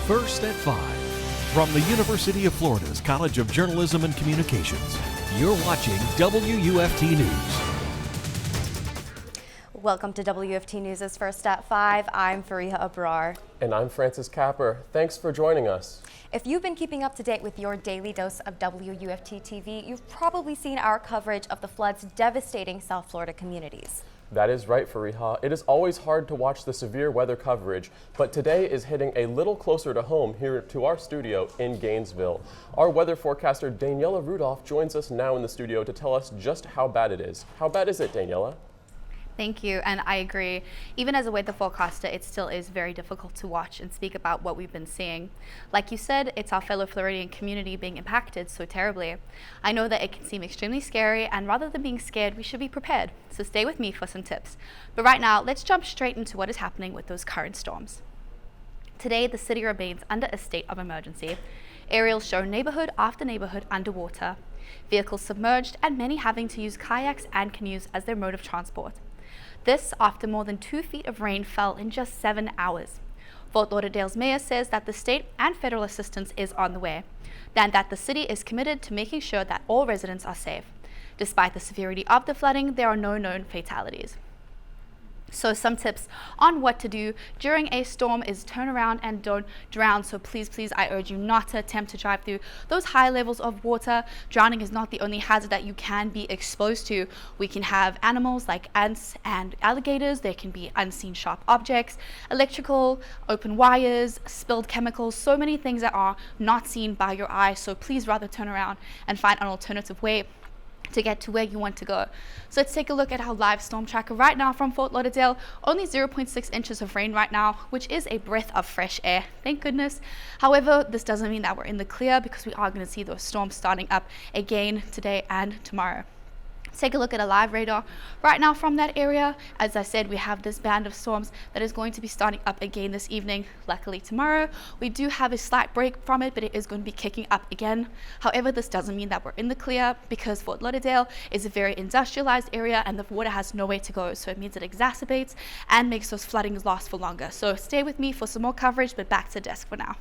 First at 5. From the University of Florida's College of Journalism and Communications, you're watching WUFT News. Welcome to WUFT News' First at 5. I'm Fareeha Abrar. And I'm Francis Kapper. Thanks for joining us. If you've been keeping up to date with your daily dose of WUFT-TV, you've probably seen our coverage of the floods devastating South Florida communities. That is right, Fareeha. It is always hard to watch the severe weather coverage, but today is hitting a little closer to home here to our studio in Gainesville. Our weather forecaster, Daniella Rudolph, joins us now in the studio to tell us just how bad it is. How bad is it, Daniella? Thank you, and I agree. Even as a weather forecaster, it still is very difficult to watch and speak about what we've been seeing. Like you said, it's our fellow Floridian community being impacted so terribly. I know that it can seem extremely scary, and rather than being scared, we should be prepared. So stay with me for some tips. But right now, let's jump straight into what is happening with those current storms. Today, the city remains under a state of emergency. Aerials show neighborhood after neighborhood underwater, vehicles submerged, and many having to use kayaks and canoes as their mode of transport. This after more than 2 feet of rain fell in just 7 hours. Fort Lauderdale's mayor says that the state and federal assistance is on the way, and that the city is committed to making sure that all residents are safe. Despite the severity of the flooding, there are no known fatalities. So some tips on what to do during a storm is turn around and don't drown. So please, I urge you not to attempt to drive through those high levels of water. Drowning is not the only hazard that you can be exposed to. We can have animals like ants and alligators. There can be unseen sharp objects, electrical, open wires, spilled chemicals, so many things that are not seen by your eye. So please rather turn around and find an alternative way to get to where you want to go. So let's take a look at our live storm tracker right now from Fort Lauderdale. Only 0.6 inches of rain right now, which is a breath of fresh air, thank goodness. However, this doesn't mean that we're in the clear, because we are going to see those storms starting up again today and tomorrow. Take a look at a live radar right now from that area. As I said, we have this band of storms that is going to be starting up again this evening. Luckily tomorrow we do have a slight break from it, but it is going to be kicking up again. However, this doesn't mean that we're in the clear, because Fort Lauderdale is a very industrialized area and the water has nowhere to go, so it means it exacerbates and makes those floodings last for longer. So stay with me for some more coverage, but back to the desk for now.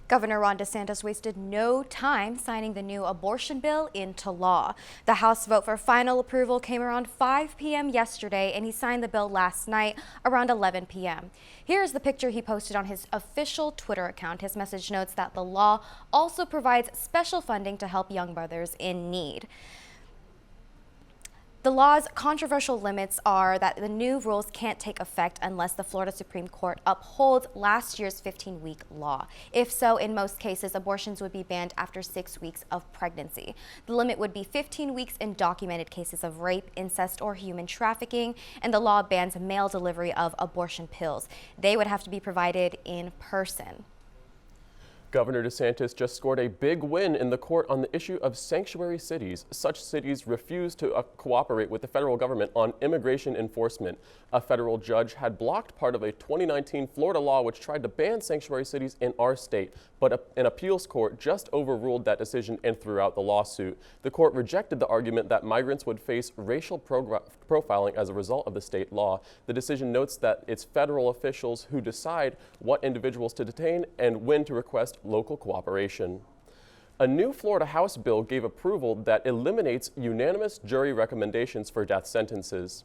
Governor Ron DeSantis wasted no time signing the new abortion bill into law. The House vote for final approval came around 5 p.m. yesterday, and he signed the bill last night around 11 p.m. Here's the picture he posted on his official Twitter account. His message notes that the law also provides special funding to help young mothers in need. The law's controversial limits are that the new rules can't take effect unless the Florida Supreme Court upholds last year's 15-week law. If so, in most cases, abortions would be banned after 6 weeks of pregnancy. The limit would be 15 weeks in documented cases of rape, incest, or human trafficking, and the law bans mail delivery of abortion pills. They would have to be provided in person. Governor DeSantis just scored a big win in the court on the issue of sanctuary cities. Such cities refuse to cooperate with the federal government on immigration enforcement. A federal judge had blocked part of a 2019 Florida law which tried to ban sanctuary cities in our state, but an appeals court just overruled that decision and threw out the lawsuit. The court rejected the argument that migrants would face racial profiling as a result of the state law. The decision notes that it's federal officials who decide what individuals to detain and when to request local cooperation. A new Florida House bill gave approval that eliminates unanimous jury recommendations for death sentences.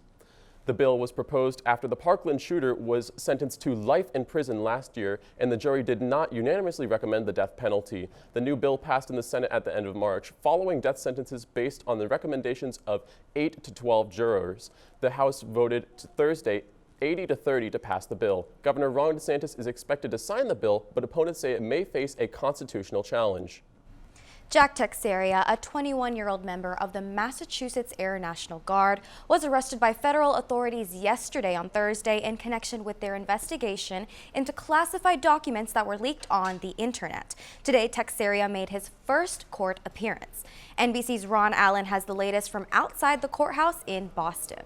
The bill was proposed after the Parkland shooter was sentenced to life in prison last year, and the jury did not unanimously recommend the death penalty. The new bill passed in the Senate at the end of March, following death sentences based on the recommendations of 8 to 12 jurors. The House voted Thursday 80-30 to pass the bill. Governor Ron DeSantis is expected to sign the bill, but opponents say it may face a constitutional challenge. Jack Teixeira, a 21-year-old member of the Massachusetts Air National Guard, was arrested by federal authorities yesterday on Thursday in connection with their investigation into classified documents that were leaked on the internet. Today, Teixeira made his first court appearance. NBC's Ron Allen has the latest from outside the courthouse in Boston.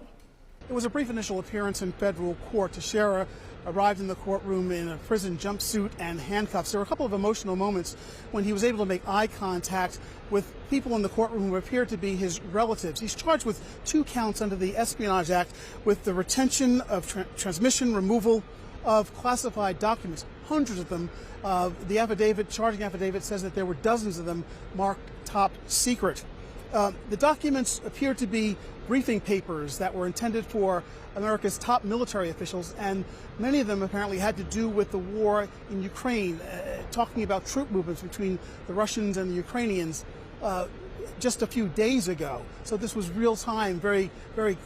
It was a brief initial appearance in federal court. Teixeira arrived in the courtroom in a prison jumpsuit and handcuffs. There were a couple of emotional moments when he was able to make eye contact with people in the courtroom who appeared to be his relatives. He's charged with 2 counts under the Espionage Act with the retention of transmission, removal of classified documents, hundreds of them. The charging affidavit says that there were dozens of them marked top secret. The documents appear to be briefing papers that were intended for America's top military officials, and many of them apparently had to do with the war in Ukraine, talking about troop movements between the Russians and the Ukrainians just a few days ago. So this was real-time, very, very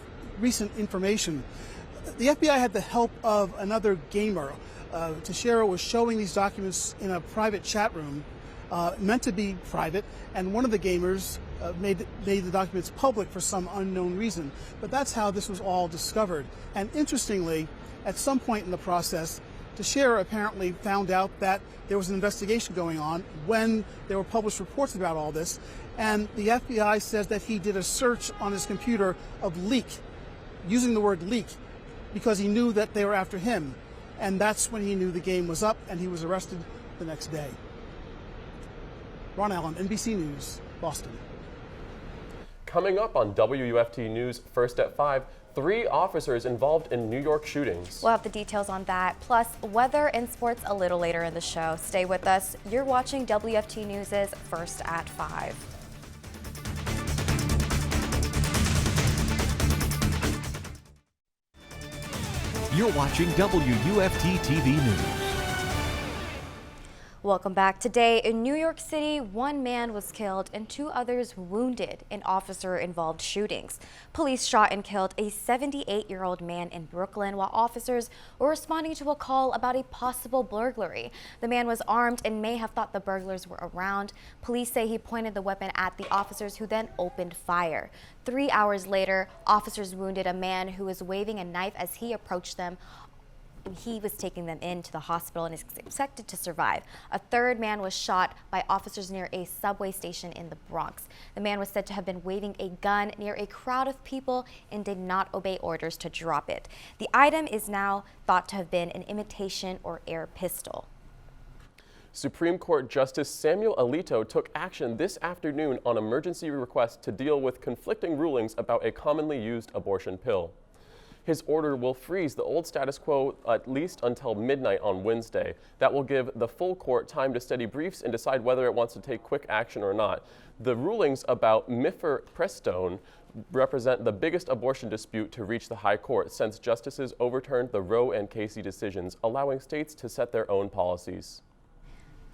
recent information. The FBI had the help of another gamer. Teixeira was showing these documents in a private chat room, meant to be private, and one of the gamers made the documents public for some unknown reason. But that's how this was all discovered. And interestingly, at some point in the process, Teixeira apparently found out that there was an investigation going on when there were published reports about all this, and the FBI says that he did a search on his computer of leak, using the word leak, because he knew that they were after him. And that's when he knew the game was up, and he was arrested the next day. Ron Allen, NBC News, Boston. Coming up on WUFT News First at 5, 3 officers involved in New York shootings. We'll have the details on that, plus weather and sports a little later in the show. Stay with us. You're watching WFT News' First at 5. You're watching WUFT TV News. Welcome back. Today in New York City, 1 man was killed and 2 others wounded in officer-involved shootings. Police shot and killed a 78-year-old man in Brooklyn while officers were responding to a call about a possible burglary. The man was armed and may have thought the burglars were around. Police say he pointed the weapon at the officers, who then opened fire. 3 hours later, officers wounded a man who was waving a knife as he approached them. He was taking them into the hospital and is expected to survive. A 3rd man was shot by officers near a subway station in the Bronx. The man was said to have been waving a gun near a crowd of people and did not obey orders to drop it. The item is now thought to have been an imitation or air pistol. Supreme Court Justice Samuel Alito took action this afternoon on emergency requests to deal with conflicting rulings about a commonly used abortion pill. His order will freeze the old status quo at least until midnight on Wednesday. That will give the full court time to study briefs and decide whether it wants to take quick action or not. The rulings about mifepristone represent the biggest abortion dispute to reach the high court since justices overturned the Roe and Casey decisions, allowing states to set their own policies.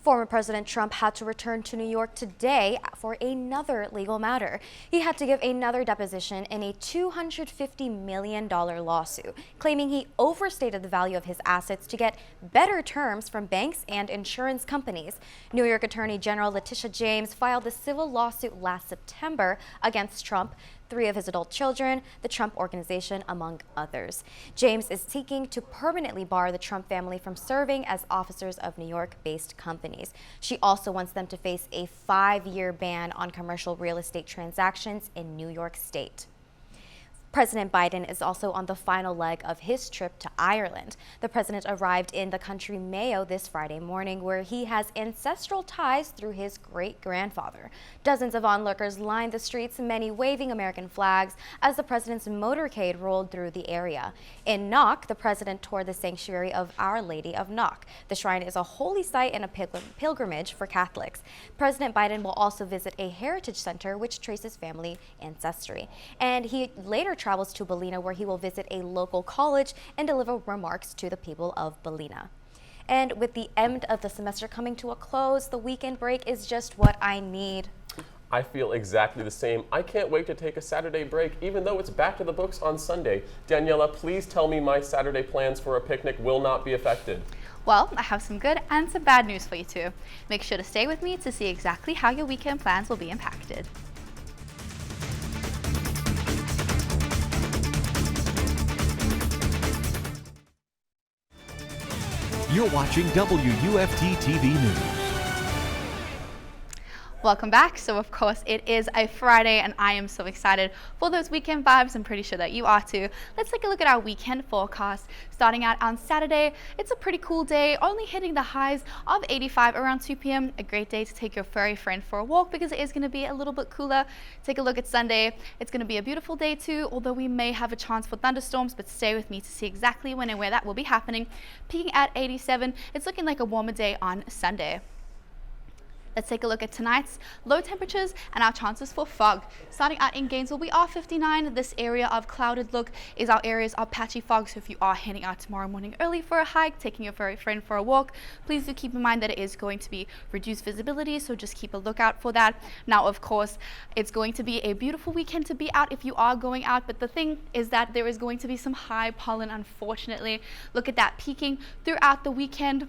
Former President Trump had to return to New York today for another legal matter. He had to give another deposition in a $250 million lawsuit, claiming he overstated the value of his assets to get better terms from banks and insurance companies. New York Attorney General Letitia James filed a civil lawsuit last September against Trump, 3 of his adult children, the Trump Organization, among others. James is seeking to permanently bar the Trump family from serving as officers of New York-based companies. She also wants them to face a 5-year ban on commercial real estate transactions in New York State. President Biden is also on the final leg of his trip to Ireland. The president arrived in the country Mayo this Friday morning, where he has ancestral ties through his great-grandfather. Dozens of onlookers lined the streets, many waving American flags, as the president's motorcade rolled through the area. In Knock, the president toured the sanctuary of Our Lady of Knock. The shrine is a holy site and a pilgrimage for Catholics. President Biden will also visit a heritage center which traces family ancestry. And he later travels to Ballina, where he will visit a local college and deliver remarks to the people of Ballina. And with the end of the semester coming to a close, the weekend break is just what I need. I feel exactly the same. I can't wait to take a Saturday break, even though it's back to the books on Sunday. Daniella, please tell me my Saturday plans for a picnic will not be affected. Well, I have some good and some bad news for you too. Make sure to stay with me to see exactly how your weekend plans will be impacted. You're watching WUFT TV News. Welcome back. So of course it is a Friday and I am so excited for those weekend vibes. I'm pretty sure that you are too. Let's take a look at our weekend forecast. Starting out on Saturday, it's a pretty cool day, only hitting the highs of 85 around 2 p.m. A great day to take your furry friend for a walk because it is going to be a little bit cooler. Take a look at Sunday. It's going to be a beautiful day too, although we may have a chance for thunderstorms, but stay with me to see exactly when and where that will be happening. Peaking at 87, it's looking like a warmer day on Sunday. Let's take a look at tonight's low temperatures and our chances for fog. Starting out in Gainesville, we are 59. This area of clouded look is our areas of patchy fog. So if you are heading out tomorrow morning early for a hike, taking your furry friend for a walk, please do keep in mind that it is going to be reduced visibility. So just keep a lookout for that. Now, of course, it's going to be a beautiful weekend to be out if you are going out. But the thing is that there is going to be some high pollen, unfortunately. Look at that peaking throughout the weekend.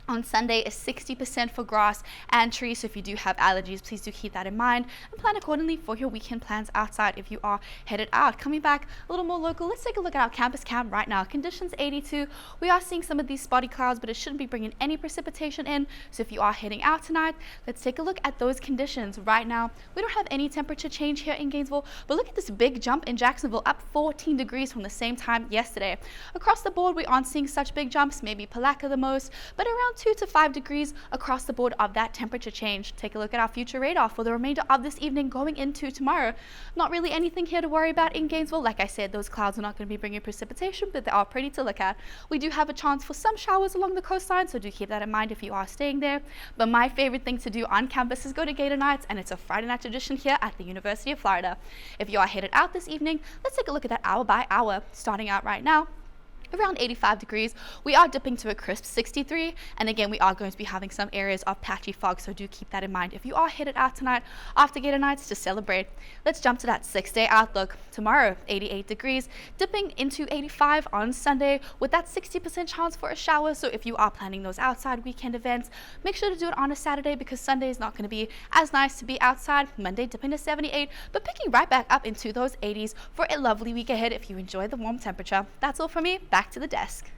On Sunday is 60% for grass and trees, so if you do have allergies, please do keep that in mind and plan accordingly for your weekend plans outside if you are headed out. Coming back a little more local, let's take a look at our campus cam right now. Conditions 82. We are seeing some of these spotty clouds, but it shouldn't be bringing any precipitation in, so if you are heading out tonight, let's take a look at those conditions right now. We don't have any temperature change here in Gainesville, but look at this big jump in Jacksonville, up 14 degrees from the same time yesterday. Across the board, we aren't seeing such big jumps, maybe Palatka the most, but around 2 to 5 degrees across the board of that temperature change. Take a look at our future radar for the remainder of this evening going into tomorrow. Not really anything here to worry about in Gainesville. Like I said, those clouds are not going to be bringing precipitation, but they are pretty to look at. We do have a chance for some showers along the coastline, so do keep that in mind if you are staying there. But my favorite thing to do on campus is go to Gator Nights, and it's a Friday night tradition here at the University of Florida. If you are headed out this evening, let's take a look at that hour by hour. Starting out right now, around 85 degrees. We are dipping to a crisp 63, and again, we are going to be having some areas of patchy fog, so do keep that in mind if you are headed out tonight after Gator Nights to celebrate. Let's jump to that 6-day outlook. Tomorrow, 88 degrees, dipping into 85 on Sunday with that 60% chance for a shower, so if you are planning those outside weekend events, make sure to do it on a Saturday because Sunday is not going to be as nice to be outside. Monday dipping to 78, but picking right back up into those 80s for a lovely week ahead if you enjoy the warm temperature. That's all from me. Back to the desk.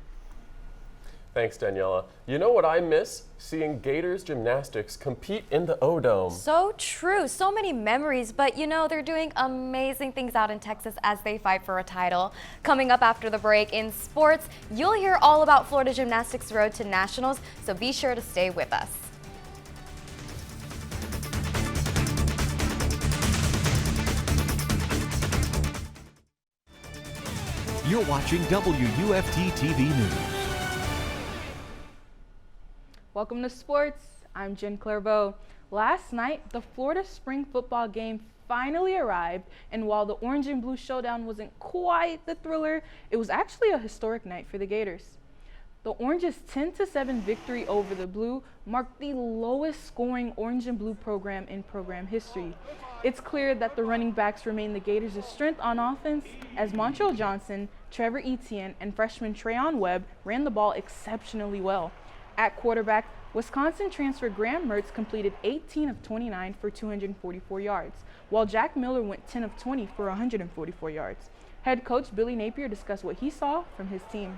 Thanks, Daniella. You know what I miss? Seeing Gators gymnastics compete in the O-Dome. So true. So many memories, but you know, they're doing amazing things out in Texas as they fight for a title. Coming up after the break in sports, you'll hear all about Florida gymnastics' road to nationals, so be sure to stay with us. You're watching WUFT-TV News. Welcome to sports. I'm Jenn Clerveaux. Last night, the Florida spring football game finally arrived, and while the orange and blue showdown wasn't quite the thriller, it was actually a historic night for the Gators. The Orange's 10-7 victory over the Blue marked the lowest scoring orange and blue program in program history. It's clear that the running backs remain the Gators' strength on offense as Montrell Johnson, Trevor Etienne, and freshman Trayon Webb ran the ball exceptionally well. At quarterback, Wisconsin transfer Graham Mertz completed 18 of 29 for 244 yards, while Jack Miller went 10 of 20 for 144 yards. Head coach Billy Napier discussed what he saw from his team.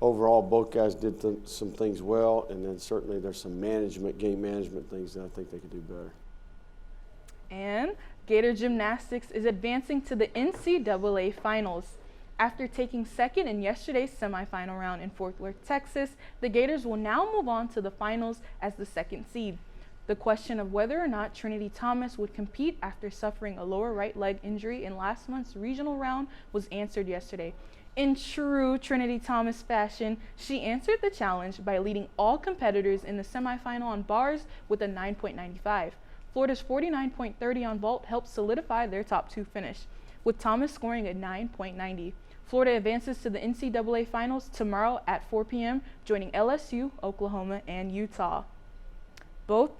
Overall, both guys did some things well, and then certainly there's some game management things that I think they could do better. And Gator Gymnastics is advancing to the NCAA Finals. After taking second in yesterday's semifinal round in Fort Worth, Texas, the Gators will now move on to the finals as the second seed. The question of whether or not Trinity Thomas would compete after suffering a lower right leg injury in last month's regional round was answered yesterday. In true Trinity Thomas fashion, she answered the challenge by leading all competitors in the semifinal on bars with a 9.95. Florida's 49.30 on vault helped solidify their top two finish, with Thomas scoring a 9.90. Florida advances to the NCAA Finals tomorrow at 4 p.m., joining LSU, Oklahoma, and Utah. Both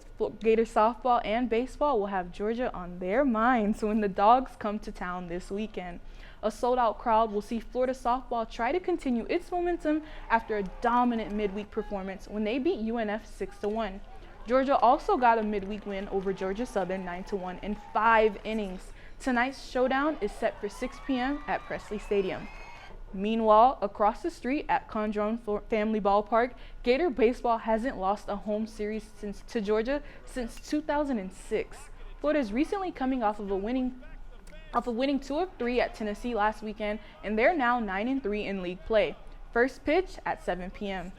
Gator softball and baseball will have Georgia on their minds when the Dogs come to town this weekend. A sold-out crowd will see Florida softball try to continue its momentum after a dominant midweek performance when they beat UNF 6-1. Georgia also got a midweek win over Georgia Southern 9-1 in 5 innings. Tonight's showdown is set for 6 p.m. at Presley Stadium. Meanwhile, across the street at Condron Family Ballpark, Gator baseball hasn't lost a home series to Georgia since 2006. Florida is recently coming off of winning 2 of 3 at Tennessee last weekend, and they're now 9-3 in league play. First pitch at 7 p.m.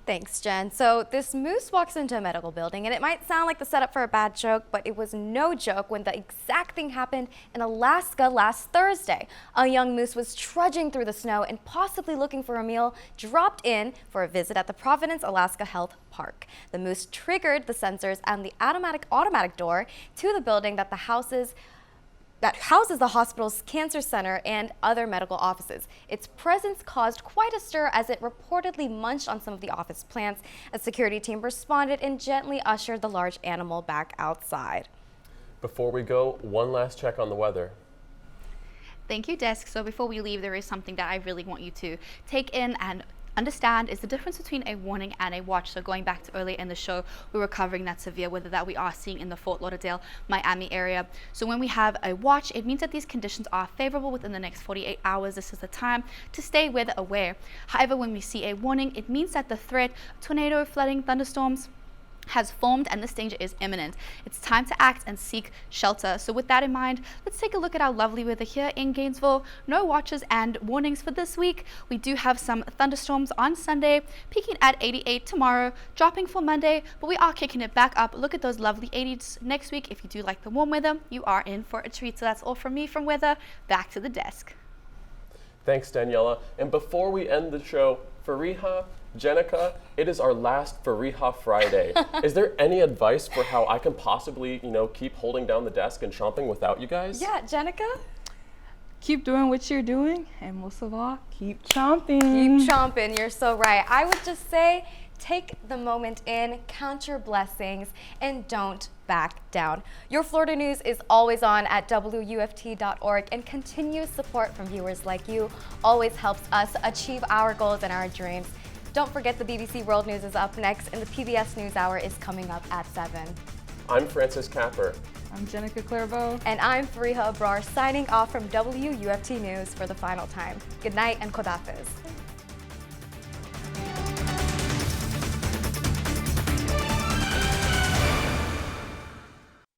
Thanks, Jen. So this moose walks into a medical building, and it might sound like the setup for a bad joke, but it was no joke when the exact thing happened in Alaska last Thursday. A young moose was trudging through the snow and possibly looking for a meal, dropped in for a visit at the Providence, Alaska Health Park. The moose triggered the sensors and the automatic door to the building that houses the hospital's cancer center and other medical offices. Its presence caused quite a stir as it reportedly munched on some of the office plants. A security team responded and gently ushered the large animal back outside. Before we go, one last check on the weather. Thank you, Desk. So before we leave, there is something that I really want you to take in and understand is the difference between a warning and a watch. So going back to earlier in the show, we were covering that severe weather that we are seeing in the Fort Lauderdale, Miami area. So when we have a watch, it means that these conditions are favorable within the next 48 hours. This is the time to stay weather aware. However, when we see a warning, it means that the threat, tornado, flooding, thunderstorms, has formed and this danger is imminent. It's time to act and seek shelter. So with that in mind, let's take a look at our lovely weather here in Gainesville. No watches and warnings for this week. We do have some thunderstorms on Sunday, peaking at 88 tomorrow, dropping for Monday, but we are kicking it back up. Look at those lovely 80s next week. If you do like the warm weather, you are in for a treat. So that's all from me from weather. Back to the desk. Thanks, Daniella. And before we end the show, Fareeha, Jenica, it is our last Fareeha Friday. Is there any advice for how I can possibly, keep holding down the desk and chomping without you guys? Yeah, Jenica? Keep doing what you're doing, and most of all, keep chomping. Keep chomping, you're so right. I would just say, take the moment in, count your blessings, and don't back down. Your Florida news is always on at WUFT.org, and continuous support from viewers like you always helps us achieve our goals and our dreams. Don't forget the BBC World News is up next, and the PBS NewsHour is coming up at 7. I'm Francis Kapper. I'm Jenica Clerveaux. And I'm Fareeha Abrar, signing off from WUFT News for the final time. Good night and Khodafis.